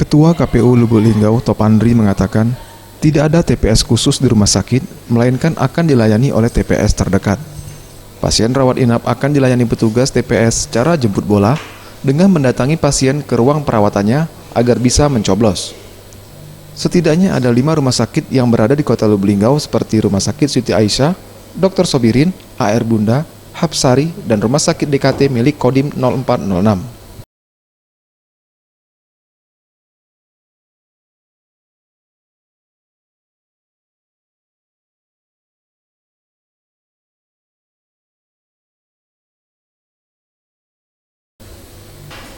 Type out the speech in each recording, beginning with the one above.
Ketua KPU Lubuk Linggau Topandri mengatakan, tidak ada TPS khusus di rumah sakit, melainkan akan dilayani oleh TPS terdekat. Pasien rawat inap akan dilayani petugas TPS secara jemput bola dengan mendatangi pasien ke ruang perawatannya agar bisa mencoblos. Setidaknya ada 5 rumah sakit yang berada di Kota Lubuk Linggau seperti Rumah Sakit Siti Aisyah, Dr. Sobirin, AR Bunda, Hapsari, dan Rumah Sakit DKT milik Kodim 0406.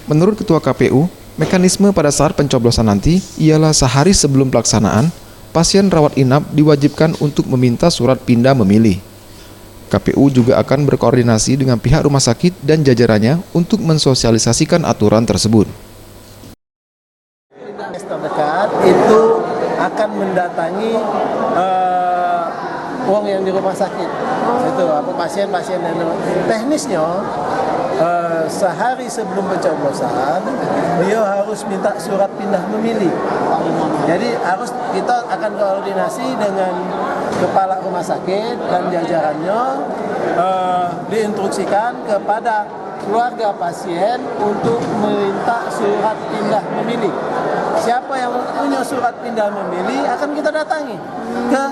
Menurut Ketua KPU, mekanisme pada saat pencoblosan nanti ialah sehari sebelum pelaksanaan, pasien rawat inap diwajibkan untuk meminta surat pindah memilih. KPU juga akan berkoordinasi dengan pihak rumah sakit dan jajarannya untuk mensosialisasikan aturan tersebut. Terdekat itu akan mendatangi uang yang di rumah sakit. Itu pasien-pasien yang teknisnya sehari sebelum pencoblosan dia harus minta surat pindah memilih. Jadi kita akan koordinasi dengan kepala rumah sakit dan jajarannya diinstruksikan kepada keluarga pasien untuk meminta surat pindah memilih. Siapa yang punya surat pindah memilih akan kita datangi ke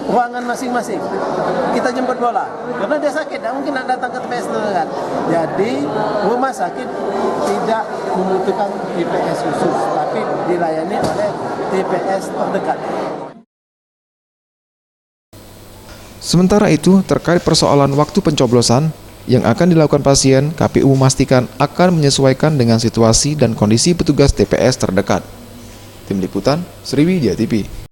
ruangan masing-masing. Kita jemput bola. Karena dia sakit, tidak mungkin datang ke TPS terdekat. Jadi rumah sakit tidak membutuhkan TPS khusus, tapi dilayani oleh TPS terdekat. Sementara itu, terkait persoalan waktu pencoblosan yang akan dilakukan pasien, KPU memastikan akan menyesuaikan dengan situasi dan kondisi petugas TPS terdekat. Tim Liputan, Sriwijaya TV.